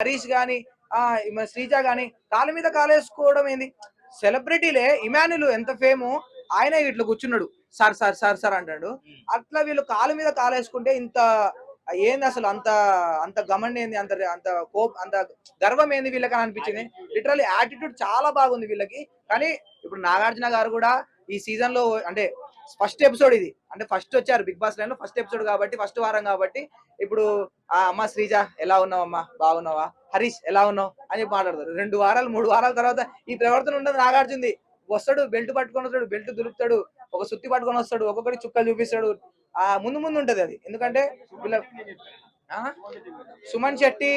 హరీష్ గాని శ్రీజ గాని కాలు మీద కాలేసుకోవడం ఏంది? సెలబ్రిటీలే ఇమానులు ఎంత ఫేము, ఆయన ఇట్లా కూర్చున్నాడు సార్ సార్ సార్ సార్ అంటాడు. అట్లా వీళ్ళు కాలు మీద కాలేసుకుంటే ఇంత ఏంది అసలు? అంత అంత గమన్ ఏంది? అంత అంత అంత గర్వం ఏంది వీళ్ళకి అని అనిపించింది. లిటరల్లీ యాటిట్యూడ్ చాలా బాగుంది వీళ్ళకి. కానీ ఇప్పుడు నాగార్జున గారు కూడా ఈ సీజన్ లో అంటే ఫస్ట్ ఎపిసోడ్ ఇది, అంటే ఫస్ట్ వచ్చారు బిగ్ బాస్ లైన్ లో ఫస్ట్ ఎపిసోడ్ కాబట్టి, ఫస్ట్ వారం కాబట్టి ఇప్పుడు అమ్మ శ్రీజ ఎలా ఉన్నావు అమ్మా, బాగున్నావా, హరీష్ ఎలా ఉన్నావు అని చెప్పి మాట్లాడతారు. 2 వారాలు 3 వారాల తర్వాత ఈ ప్రవర్తన ఉండదు నాగార్జునది. వస్తాడు, బెల్ట్ పట్టుకొని వస్తాడు, బెల్ట్ దులుపుతాడు, ఒక సుత్తి పట్టుకొని వస్తాడు, ఒక్కొక్కటి చుక్కలు చూపిస్తాడు. ముందు ముందు ఉంటది అది. ఎందుకంటే వీళ్ళ సుమన్ శెట్టి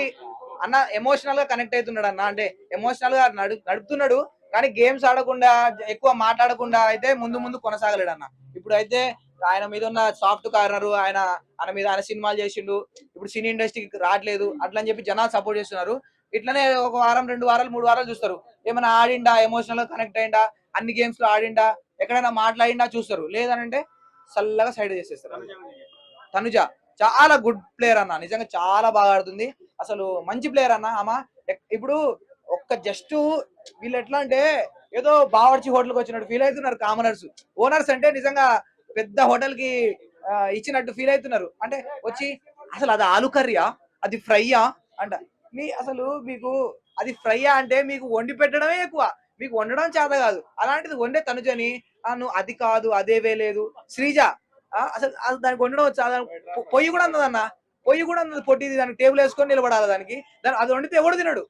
అన్న ఎమోషనల్ గా కనెక్ట్ అవుతున్నాడు అన్న, అంటే ఎమోషనల్ గా నడుపుతున్నాడు. కానీ గేమ్స్ ఆడకుండా, ఎక్కువ మాట్లాడకుండా అయితే ముందు ముందు కొనసాగలేడు అన్న. ఇప్పుడు అయితే ఆయన మీద ఉన్న సాఫ్ట్ కార్నర్, ఆయన సినిమాలు చేసిండు, ఇప్పుడు సినీ ఇండస్ట్రీకి రావట్లేదు అట్లా అని చెప్పి జనాలు సపోర్ట్ చేస్తున్నారు. ఇట్లనే ఒక వారం 2 వారాలు 3 వారాలు చూస్తారు. ఏమైనా ఆడిండా, ఎమోషనల్ గా కనెక్ట్ అయిందా, అన్ని గేమ్స్ లో ఆడిండా, ఎక్కడైనా మాట్లాడిండా చూస్తారు. లేదనంటే చల్లగా సైడ్ చేసేస్తారు. తనుజ చాలా గుడ్ ప్లేయర్ అన్న, నిజంగా చాలా బాగా ఆడుతుంది. అసలు మంచి ప్లేయర్ అన్న ఆమె. ఇప్పుడు ఒక్క జస్ట్ వీళ్ళు ఎట్లా అంటే ఏదో బావర్చి హోటల్కి వచ్చినట్టు ఫీల్ అవుతున్నారు కామనర్స్. ఓనర్స్ అంటే నిజంగా పెద్ద హోటల్ కి ఇచ్చినట్టు ఫీల్ అవుతున్నారు. అంటే వచ్చి అసలు అది ఆలు కర్రీయా, అది ఫ్రైయా అంట. అసలు మీకు అది ఫ్రైయా అంటే మీకు వండి పెట్టడమే ఎక్కువ, మీకు వండడం చేత కాదు. అలాంటిది వండే తనుజని నువ్వు అది కాదు, అదేవే లేదు. శ్రీజ అసలు దానికి వండడం వచ్చా? పొయ్యి కూడా అందదన్న, పొయ్యి కూడా అందదు పొట్టిది. దానికి టేబుల్ వేసుకొని నిలబడాలి దానికి. అది వండితే ఎవడు తినడు.